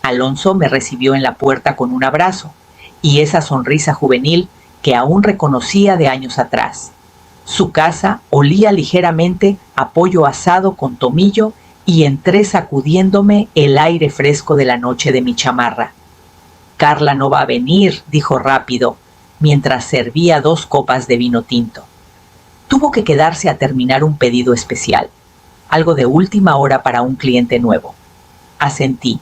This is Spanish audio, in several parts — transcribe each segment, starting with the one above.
Alonso me recibió en la puerta con un abrazo y esa sonrisa juvenil que aún reconocía de años atrás. Su casa olía ligeramente a pollo asado con tomillo y entré sacudiéndome el aire fresco de la noche de mi chamarra. «Carla no va a venir», dijo rápido, mientras servía 2 copas de vino tinto. Tuvo que quedarse a terminar un pedido especial, algo de última hora para un cliente nuevo. Asentí.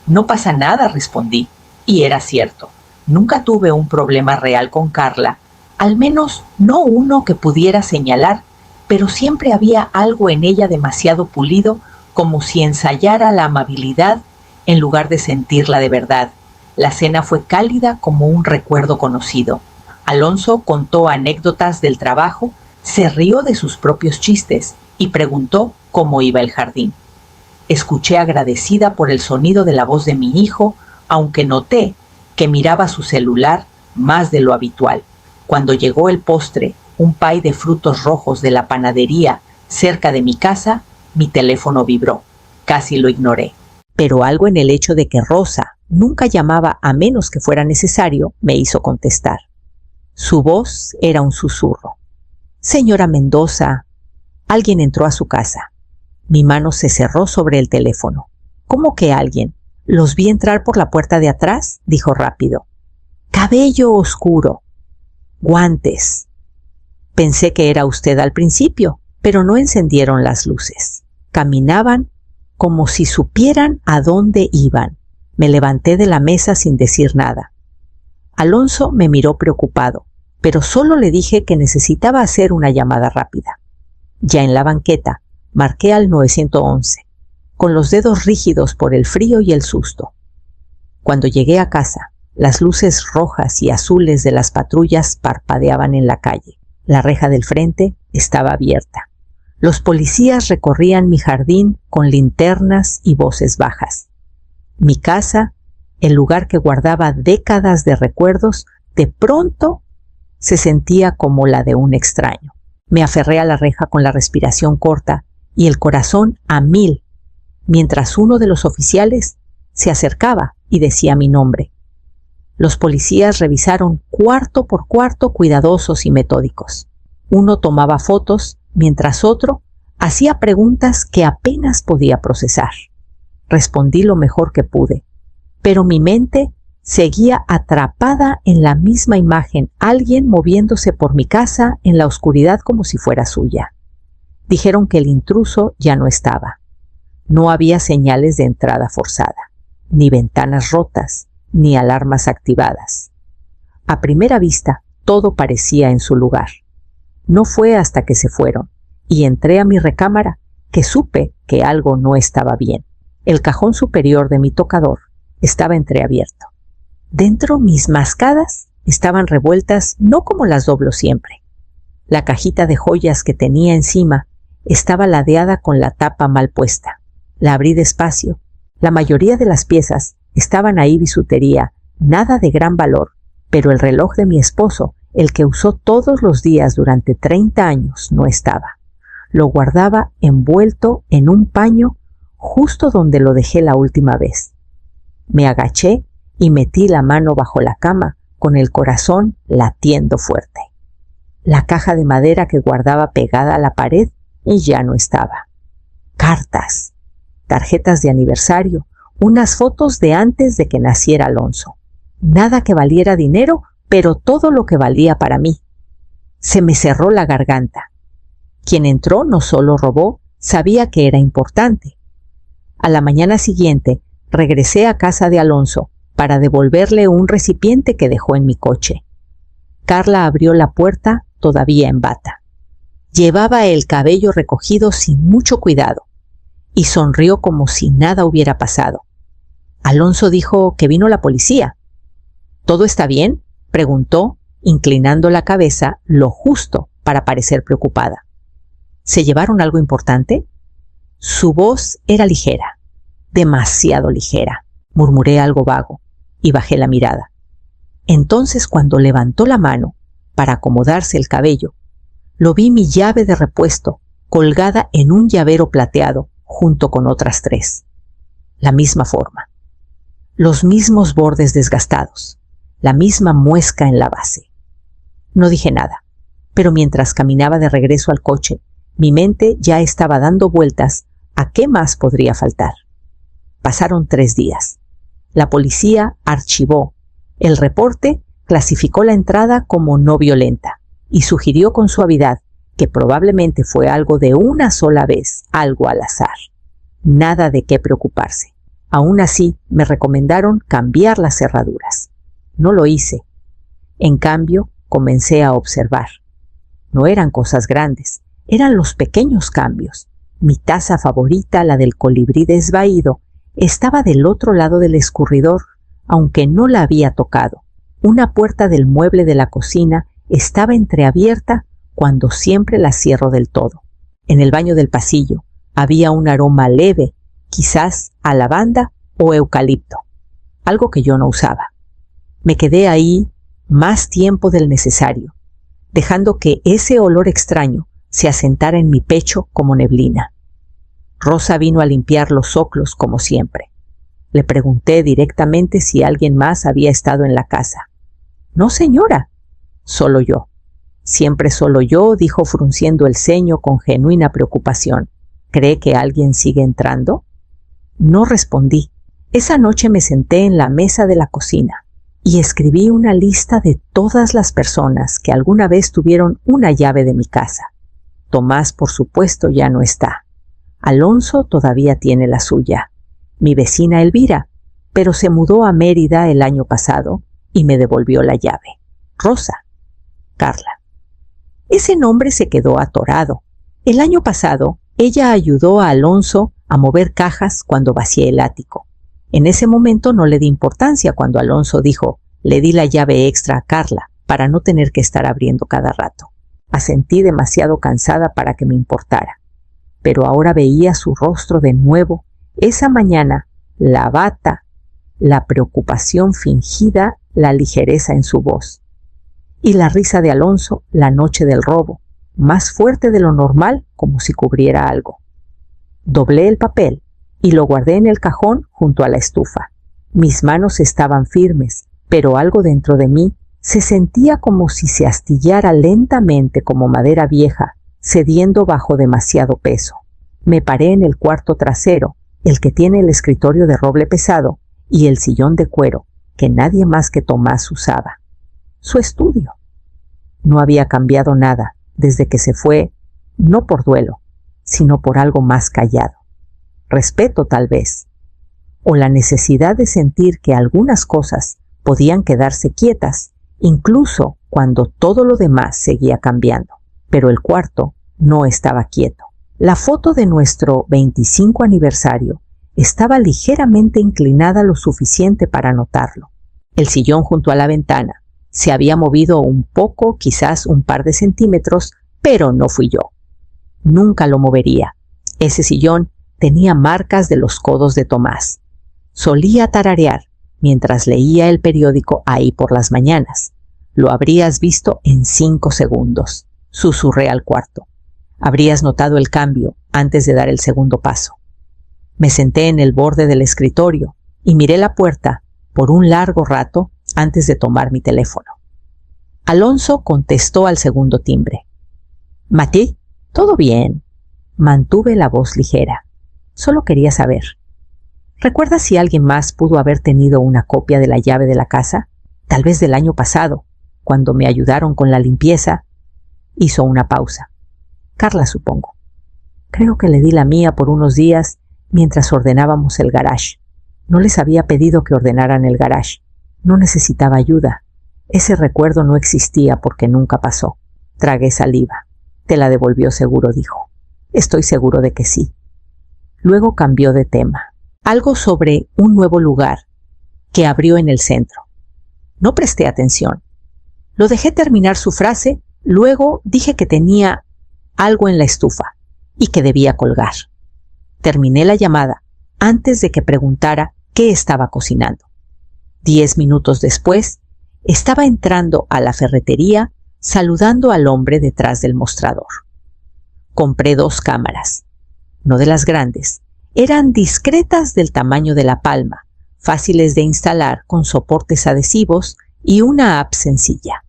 «No pasa nada», respondí, y era cierto. Nunca tuve un problema real con Carla, al menos no uno que pudiera señalar, pero siempre había algo en ella demasiado pulido, como si ensayara la amabilidad en lugar de sentirla de verdad. La cena fue cálida como un recuerdo conocido. Alonso contó anécdotas del trabajo, se rió de sus propios chistes y preguntó cómo iba el jardín. Escuché agradecida por el sonido de la voz de mi hijo, aunque noté que miraba su celular más de lo habitual. Cuando llegó el postre, un pay de frutos rojos de la panadería cerca de mi casa, mi teléfono vibró. Casi lo ignoré. Pero algo en el hecho de que Rosa nunca llamaba a menos que fuera necesario me hizo contestar. Su voz era un susurro. «Señora Mendoza». Alguien entró a su casa. Mi mano se cerró sobre el teléfono. «¿Cómo que alguien? Los vi entrar por la puerta de atrás», dijo rápido. «Cabello oscuro. Guantes». Pensé que era usted al principio, pero no encendieron las luces. Caminaban como si supieran a dónde iban. Me levanté de la mesa sin decir nada. Alonso me miró preocupado, pero solo le dije que necesitaba hacer una llamada rápida. Ya en la banqueta, marqué al 911, con los dedos rígidos por el frío y el susto. Cuando llegué a casa, las luces rojas y azules de las patrullas parpadeaban en la calle. La reja del frente estaba abierta. Los policías recorrían mi jardín con linternas y voces bajas. Mi casa, el lugar que guardaba décadas de recuerdos, de pronto se sentía como la de un extraño. Me aferré a la reja con la respiración corta y el corazón a 1000, mientras uno de los oficiales se acercaba y decía mi nombre. Los policías revisaron cuarto por cuarto, cuidadosos y metódicos. Uno tomaba fotos, mientras otro hacía preguntas que apenas podía procesar. Respondí lo mejor que pude, pero mi mente seguía atrapada en la misma imagen, alguien moviéndose por mi casa en la oscuridad como si fuera suya. Dijeron que el intruso ya no estaba. No había señales de entrada forzada, ni ventanas rotas, ni alarmas activadas. A primera vista, todo parecía en su lugar. No fue hasta que se fueron y entré a mi recámara que supe que algo no estaba bien. El cajón superior de mi tocador estaba entreabierto. Dentro, mis mascadas estaban revueltas no como las doblo siempre. La cajita de joyas que tenía encima estaba ladeada con la tapa mal puesta. La abrí despacio. La mayoría de las piezas estaban ahí bisutería, nada de gran valor, pero el reloj de mi esposo, el que usó todos los días durante 30 años, no estaba. Lo guardaba envuelto en un paño justo donde lo dejé la última vez. Me agaché y metí la mano bajo la cama con el corazón latiendo fuerte. La caja de madera que guardaba pegada a la pared ya no estaba. Cartas, tarjetas de aniversario, unas fotos de antes de que naciera Alonso. Nada que valiera dinero, pero todo lo que valía para mí. Se me cerró la garganta. Quien entró no solo robó, sabía que era importante. A la mañana siguiente, regresé a casa de Alonso para devolverle un recipiente que dejó en mi coche. Carla abrió la puerta todavía en bata. Llevaba el cabello recogido sin mucho cuidado y sonrió como si nada hubiera pasado. Alonso dijo que vino la policía. ¿Todo está bien?, preguntó, inclinando la cabeza lo justo para parecer preocupada. ¿Se llevaron algo importante? Su voz era ligera, demasiado ligera. Murmuré algo vago y bajé la mirada. Entonces, cuando levantó la mano para acomodarse el cabello, lo vi mi llave de repuesto colgada en un llavero plateado junto con otras 3. La misma forma. los mismos bordes desgastados, la misma muesca en la base. No dije nada, pero mientras caminaba de regreso al coche, mi mente ya estaba dando vueltas a qué más podría faltar. Pasaron 3 días. La policía archivó. El reporte clasificó la entrada como no violenta y sugirió con suavidad que probablemente fue algo de una sola vez, algo al azar. Nada de qué preocuparse. Aún así, me recomendaron cambiar las cerraduras. No lo hice. En cambio, comencé a observar. No eran cosas grandes, eran los pequeños cambios. Mi taza favorita, la del colibrí desvaído, estaba del otro lado del escurridor, aunque no la había tocado. Una puerta del mueble de la cocina estaba entreabierta cuando siempre la cierro del todo. En el baño del pasillo había un aroma leve, quizás a lavanda o eucalipto, algo que yo no usaba. Me quedé ahí más tiempo del necesario, dejando que ese olor extraño se asentara en mi pecho como neblina. Rosa vino a limpiar los soclos como siempre. Le pregunté directamente si alguien más había estado en la casa. No, señora, solo yo. Siempre solo yo, dijo frunciendo el ceño con genuina preocupación. ¿Cree que alguien sigue entrando? No respondí. Esa noche me senté en la mesa de la cocina y escribí una lista de todas las personas que alguna vez tuvieron una llave de mi casa. Tomás, por supuesto, ya no está. Alonso todavía tiene la suya. Mi vecina Elvira, pero se mudó a Mérida el año pasado y me devolvió la llave. Rosa. Carla. Ese nombre se quedó atorado. El año pasado, ella ayudó a Alonso a mover cajas cuando vacié el ático. En ese momento no le di importancia cuando Alonso dijo, le di la llave extra a Carla para no tener que estar abriendo cada rato. Asentí demasiado cansada para que me importara. Pero ahora veía su rostro de nuevo, esa mañana, la bata, la preocupación fingida, la ligereza en su voz. Y la risa de Alonso la noche del robo, más fuerte de lo normal, como si cubriera algo. Doblé el papel y lo guardé en el cajón junto a la estufa. Mis manos estaban firmes, pero algo dentro de mí se sentía como si se astillara lentamente como madera vieja, cediendo bajo demasiado peso. Me paré en el cuarto trasero, el que tiene el escritorio de roble pesado y el sillón de cuero, que nadie más que Tomás usaba. Su estudio. No había cambiado nada desde que se fue, no por duelo, sino por algo más callado. Respeto, tal vez, o la necesidad de sentir que algunas cosas podían quedarse quietas, incluso cuando todo lo demás seguía cambiando. Pero el cuarto no estaba quieto. La foto de nuestro 25 aniversario estaba ligeramente inclinada lo suficiente para notarlo. El sillón junto a la ventana se había movido un poco, quizás un par de centímetros, pero no fui yo. Nunca lo movería. Ese sillón tenía marcas de los codos de Tomás. Solía tararear mientras leía el periódico ahí por las mañanas. Lo habrías visto en 5 segundos. Susurré al cuarto. Habrías notado el cambio antes de dar el segundo paso. Me senté en el borde del escritorio y miré la puerta por un largo rato antes de tomar mi teléfono. Alonso contestó al segundo timbre. «Mati, ¿todo bien?» Mantuve la voz ligera. Solo quería saber. ¿Recuerdas si alguien más pudo haber tenido una copia de la llave de la casa? Tal vez del año pasado, cuando me ayudaron con la limpieza. Hizo una pausa. Carla, supongo. Creo que le di la mía por unos días mientras ordenábamos el garage. No les había pedido que ordenaran el garage. No necesitaba ayuda. Ese recuerdo no existía porque nunca pasó. Tragué saliva. Te la devolvió seguro, dijo. Estoy seguro de que sí. Luego cambió de tema. Algo sobre un nuevo lugar que abrió en el centro. No presté atención. Lo dejé terminar su frase, luego dije que tenía algo en la estufa y que debía colgar. Terminé la llamada antes de que preguntara qué estaba cocinando. 10 minutos después, estaba entrando a la ferretería saludando al hombre detrás del mostrador. Compré 2 cámaras, no de las grandes, eran discretas del tamaño de la palma, fáciles de instalar con soportes adhesivos y una app sencilla.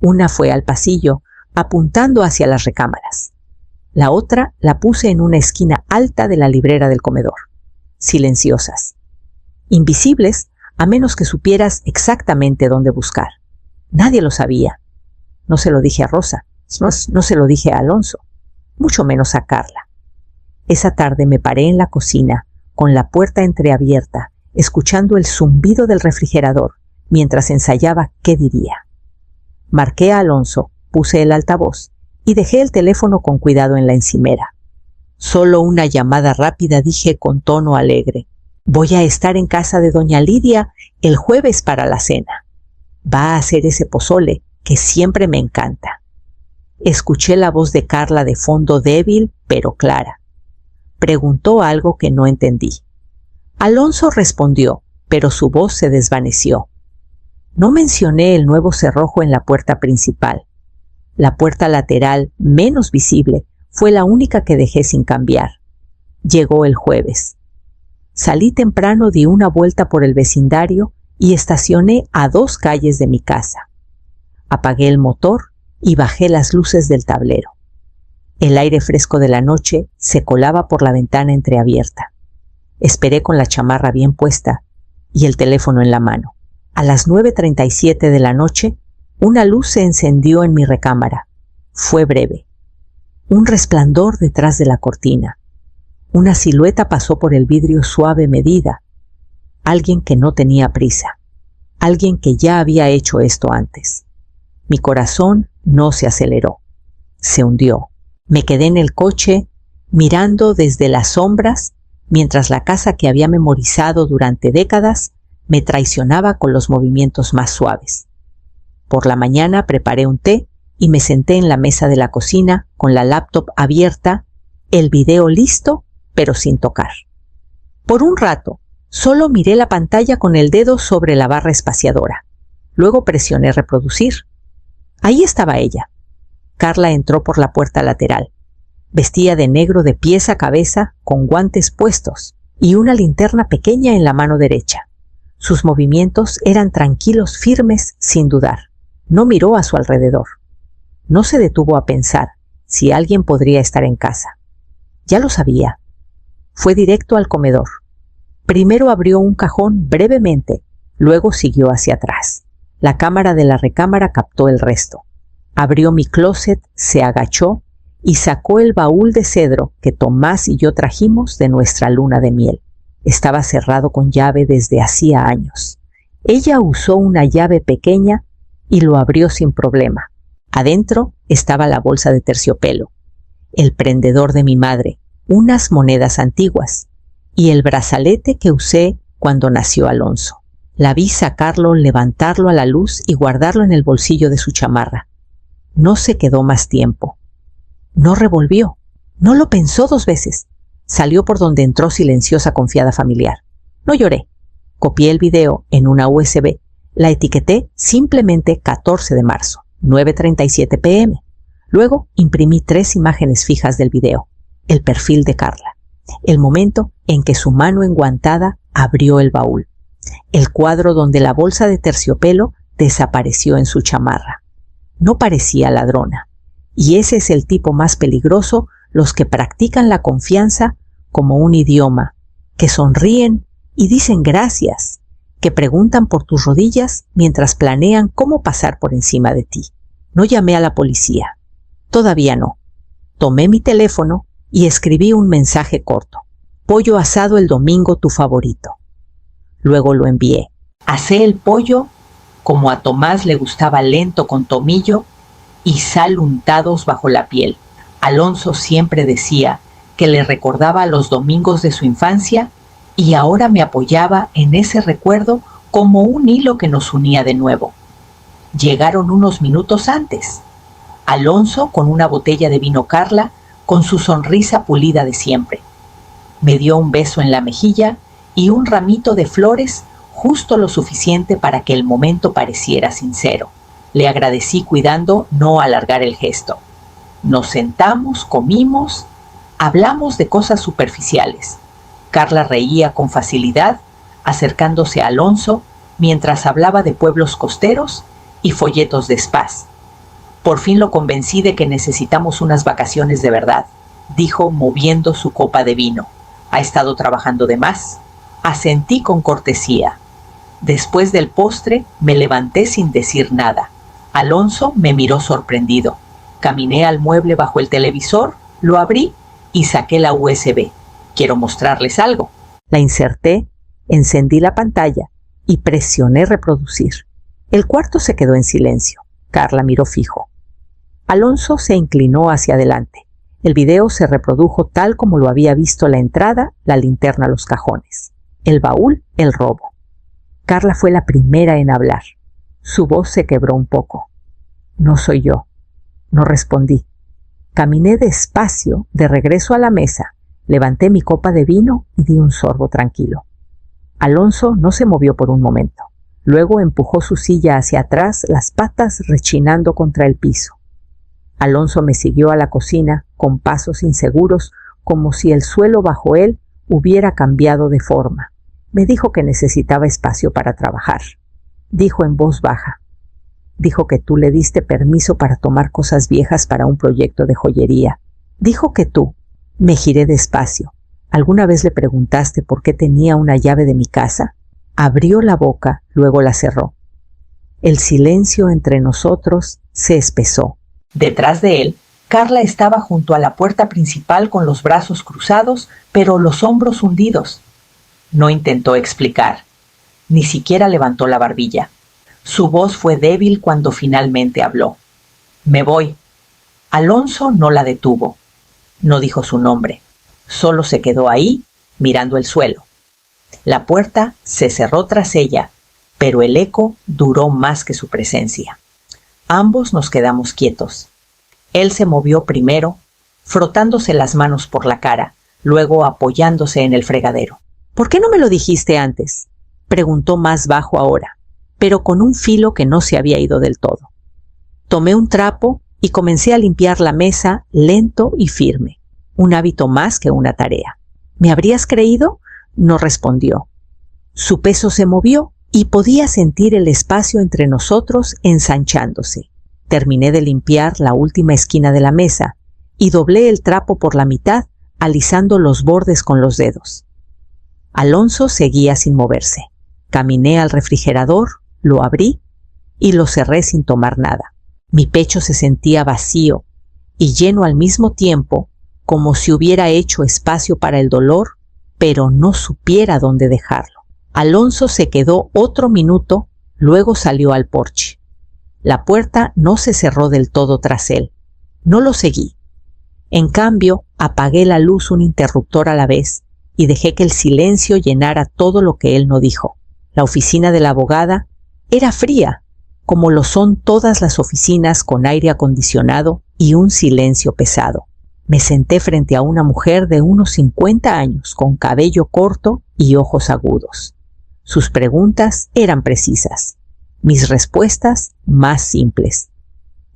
Una fue al pasillo, apuntando hacia las recámaras. La otra la puse en una esquina alta de la librera del comedor. Silenciosas. Invisibles, a menos que supieras exactamente dónde buscar. Nadie lo sabía. No se lo dije a Rosa, no se lo dije a Alonso, mucho menos a Carla. Esa tarde me paré en la cocina, con la puerta entreabierta, escuchando el zumbido del refrigerador, mientras ensayaba qué diría. Marqué a Alonso, puse el altavoz y dejé el teléfono con cuidado en la encimera. Solo una llamada rápida dije con tono alegre: voy a estar en casa de doña Lidia el jueves para la cena. Va a hacer ese pozole que siempre me encanta. Escuché la voz de Carla de fondo débil pero clara. Preguntó algo que no entendí. Alonso respondió, pero su voz se desvaneció. No mencioné el nuevo cerrojo en la puerta principal. La puerta lateral, menos visible, fue la única que dejé sin cambiar. Llegó el jueves. Salí temprano, di una vuelta por el vecindario y estacioné a 2 calles de mi casa. Apagué el motor y bajé las luces del tablero. El aire fresco de la noche se colaba por la ventana entreabierta. Esperé con la chamarra bien puesta y el teléfono en la mano. A las 9:37 de la noche, una luz se encendió en mi recámara. Fue breve. Un resplandor detrás de la cortina. Una silueta pasó por el vidrio suave medida. Alguien que no tenía prisa. Alguien que ya había hecho esto antes. Mi corazón no se aceleró. Se hundió. Me quedé en el coche, mirando desde las sombras, mientras la casa que había memorizado durante décadas me traicionaba con los movimientos más suaves. Por la mañana preparé un té y me senté en la mesa de la cocina con la laptop abierta, el video listo, pero sin tocar. Por un rato, solo miré la pantalla con el dedo sobre la barra espaciadora. Luego presioné reproducir. Ahí estaba ella. Carla entró por la puerta lateral. Vestía de negro de pies a cabeza, con guantes puestos y una linterna pequeña en la mano derecha. Sus movimientos eran tranquilos, firmes, sin dudar. No miró a su alrededor. No se detuvo a pensar si alguien podría estar en casa. Ya lo sabía. Fue directo al comedor. Primero abrió un cajón brevemente, luego siguió hacia atrás. La cámara de la recámara captó el resto. Abrió mi closet, se agachó y sacó el baúl de cedro que Tomás y yo trajimos de nuestra luna de miel. Estaba cerrado con llave desde hacía años. Ella usó una llave pequeña y lo abrió sin problema. Adentro estaba la bolsa de terciopelo, el prendedor de mi madre, unas monedas antiguas y el brazalete que usé cuando nació Alonso. La vi sacarlo, levantarlo a la luz y guardarlo en el bolsillo de su chamarra. No se quedó más tiempo. No revolvió. No lo pensó 2 veces. Salió por donde entró silenciosa, confiada familiar. No lloré. Copié el video en una USB. La etiqueté simplemente 14 de marzo, 9:37 p.m. Luego imprimí 3 imágenes fijas del video. El perfil de Carla. El momento en que su mano enguantada abrió el baúl. El cuadro donde la bolsa de terciopelo desapareció en su chamarra. No parecía ladrona. Y ese es el tipo más peligroso, los que practican la confianza como un idioma, que sonríen y dicen gracias, que preguntan por tus rodillas mientras planean cómo pasar por encima de ti. No llamé a la policía. Todavía no. Tomé mi teléfono y escribí un mensaje corto. Pollo asado el domingo, tu favorito. Luego lo envié. Asé el pollo como a Tomás le gustaba, lento, con tomillo y sal untados bajo la piel. Alonso siempre decía que le recordaba los domingos de su infancia y ahora me apoyaba en ese recuerdo como un hilo que nos unía de nuevo. Llegaron unos minutos antes. Alonso con una botella de vino Carla, con su sonrisa pulida de siempre. Me dio un beso en la mejilla y un ramito de flores, justo lo suficiente para que el momento pareciera sincero. Le agradecí cuidando no alargar el gesto. Nos sentamos, comimos, hablamos de cosas superficiales. Carla reía con facilidad, acercándose a Alonso mientras hablaba de pueblos costeros y folletos de spas. Por fin lo convencí de que necesitamos unas vacaciones de verdad, dijo moviendo su copa de vino. ¿Ha estado trabajando de más? Asentí con cortesía. Después del postre me levanté sin decir nada. Alonso me miró sorprendido. Caminé al mueble bajo el televisor, lo abrí y saqué la USB. Quiero mostrarles algo. La inserté, encendí la pantalla y presioné reproducir. El cuarto se quedó en silencio. Carla miró fijo. Alonso se inclinó hacia adelante. El video se reprodujo tal como lo había visto: la entrada, la linterna, los cajones, el baúl, el robo. Carla fue la primera en hablar. Su voz se quebró un poco. No soy yo. No respondí. Caminé despacio de regreso a la mesa, levanté mi copa de vino y di un sorbo tranquilo. Alonso no se movió por un momento. Luego empujó su silla hacia atrás, las patas rechinando contra el piso. Alonso me siguió a la cocina con pasos inseguros, como si el suelo bajo él hubiera cambiado de forma. Me dijo que necesitaba espacio para trabajar. Dijo en voz baja. Dijo que tú le diste permiso para tomar cosas viejas para un proyecto de joyería. Dijo que tú. Me giré despacio. ¿Alguna vez le preguntaste por qué tenía una llave de mi casa? Abrió la boca, luego la cerró. El silencio entre nosotros se espesó. Detrás de él, Carla estaba junto a la puerta principal con los brazos cruzados, pero los hombros hundidos. No intentó explicar. Ni siquiera levantó la barbilla. Su voz fue débil cuando finalmente habló. Me voy. Alonso no la detuvo. No dijo su nombre. Solo se quedó ahí, mirando el suelo. La puerta se cerró tras ella, pero el eco duró más que su presencia. Ambos nos quedamos quietos. Él se movió primero, frotándose las manos por la cara, luego apoyándose en el fregadero. ¿Por qué no me lo dijiste antes?, preguntó más bajo ahora, pero con un filo que no se había ido del todo. Tomé un trapo y comencé a limpiar la mesa lento y firme, un hábito más que una tarea. ¿Me habrías creído?, no respondió. Su peso se movió y podía sentir el espacio entre nosotros ensanchándose. Terminé de limpiar la última esquina de la mesa y doblé el trapo por la mitad, alisando los bordes con los dedos. Alonso seguía sin moverse. Caminé al refrigerador, lo abrí y lo cerré sin tomar nada. Mi pecho se sentía vacío y lleno al mismo tiempo, como si hubiera hecho espacio para el dolor, pero no supiera dónde dejarlo. Alonso se quedó otro minuto, luego salió al porche. La puerta no se cerró del todo tras él. No lo seguí. En cambio, apagué la luz un interruptor a la vez y dejé que el silencio llenara todo lo que él no dijo. La oficina de la abogada era fría, como lo son todas las oficinas con aire acondicionado y un silencio pesado. Me senté frente a una mujer de unos 50 años, con cabello corto y ojos agudos. Sus preguntas eran precisas, mis respuestas más simples.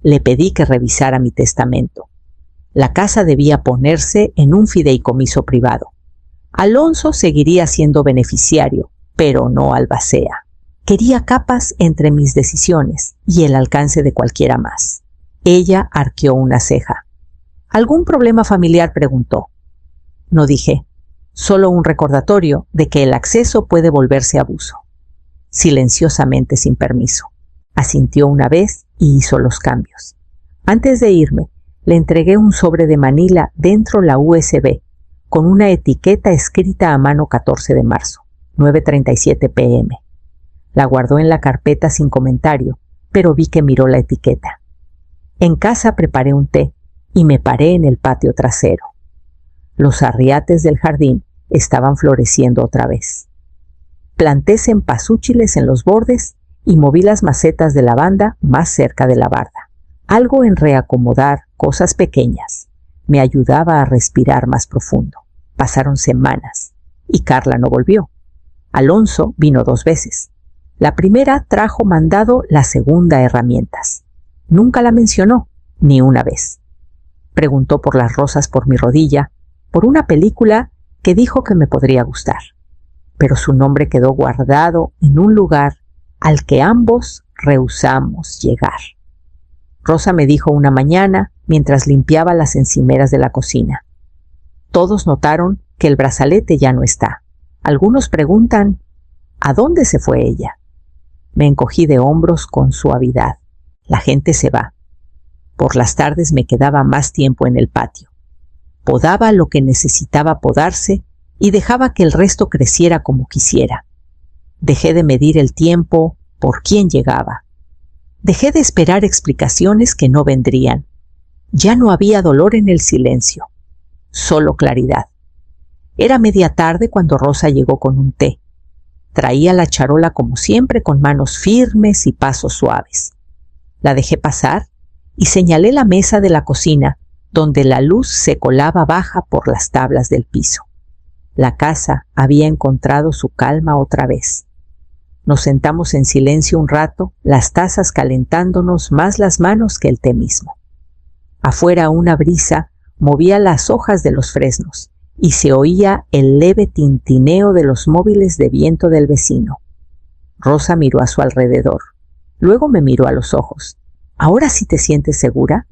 Le pedí que revisara mi testamento. La casa debía ponerse en un fideicomiso privado. Alonso seguiría siendo beneficiario, pero no albacea. Quería capas entre mis decisiones y el alcance de cualquiera más. Ella arqueó una ceja. ¿Algún problema familiar?, preguntó. No dije, solo un recordatorio de que el acceso puede volverse abuso. Silenciosamente, sin permiso. Asintió una vez y hizo los cambios. Antes de irme, le entregué un sobre de Manila dentro la USB, con una etiqueta escrita a mano 14 de marzo, 9:37 p.m. La guardó en la carpeta sin comentario, pero vi que miró la etiqueta. En casa preparé un té y me paré en el patio trasero. Los arriates del jardín estaban floreciendo otra vez. Planté cempasúchiles en los bordes y moví las macetas de lavanda más cerca de la barda. Algo en reacomodar cosas pequeñas me ayudaba a respirar más profundo. Pasaron semanas y Carla no volvió. Alonso vino 2 veces. La primera trajo mandado, la segunda herramientas. Nunca la mencionó, ni una vez. Preguntó por las rosas por mi rodilla, por una película que dijo que me podría gustar. pero su nombre quedó guardado en un lugar al que ambos rehusamos llegar. Rosa me dijo una mañana mientras limpiaba las encimeras de la cocina. Todos notaron que el brazalete ya no está. Algunos preguntan, ¿a dónde se fue ella? Me encogí de hombros con suavidad. La gente se va. Por las tardes me quedaba más tiempo en el patio. Podaba lo que necesitaba podarse y dejaba que el resto creciera como quisiera. Dejé de medir el tiempo por quién llegaba. Dejé de esperar explicaciones que no vendrían. Ya no había dolor en el silencio, solo claridad. Era media tarde cuando Rosa llegó con un té. Traía la charola como siempre con manos firmes y pasos suaves. La dejé pasar y señalé la mesa de la cocina donde la luz se colaba baja por las tablas del piso. La casa había encontrado su calma otra vez. Nos sentamos en silencio un rato, las tazas calentándonos más las manos que el té mismo. Afuera una brisa movía las hojas de los fresnos y se oía el leve tintineo de los móviles de viento del vecino. Rosa miró a su alrededor. Luego me miró a los ojos. ¿Ahora sí te sientes segura?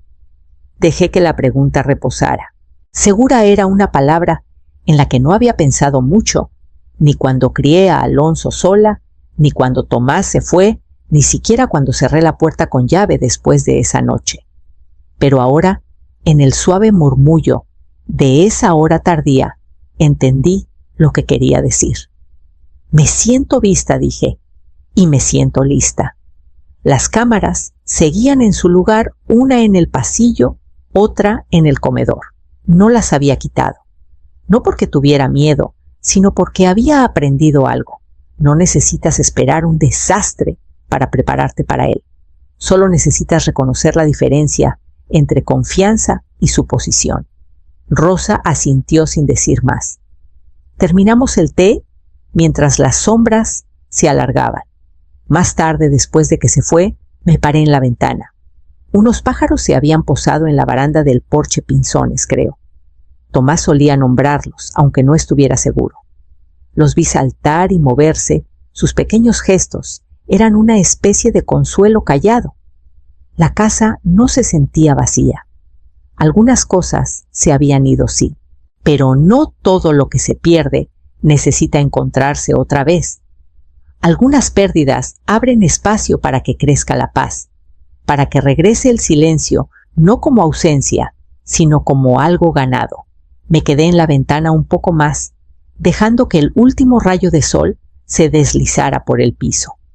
Dejé que la pregunta reposara. Segura era una palabra en la que no había pensado mucho, ni cuando crié a Alonso sola, ni cuando Tomás se fue, ni siquiera cuando cerré la puerta con llave después de esa noche. Pero ahora, en el suave murmullo de esa hora tardía, entendí lo que quería decir. Me siento vista, dije, y me siento lista. Las cámaras seguían en su lugar, una en el pasillo, otra en el comedor. No las había quitado. No porque tuviera miedo, sino porque había aprendido algo. No necesitas esperar un desastre para prepararte para él. Solo necesitas reconocer la diferencia entre confianza y suposición. Rosa asintió sin decir más. Terminamos el té mientras las sombras se alargaban. Más tarde, después de que se fue, me paré en la ventana. Unos pájaros se habían posado en la baranda del porche Pinzones, creo. Tomás solía nombrarlos, aunque no estuviera seguro. Los vi saltar y moverse. Sus pequeños gestos eran una especie de consuelo callado. La casa no se sentía vacía. Algunas cosas se habían ido, sí, pero no todo lo que se pierde necesita encontrarse otra vez. Algunas pérdidas abren espacio para que crezca la paz, para que regrese el silencio, no como ausencia, sino como algo ganado. Me quedé en la ventana un poco más, dejando que el último rayo de sol se deslizara por el piso.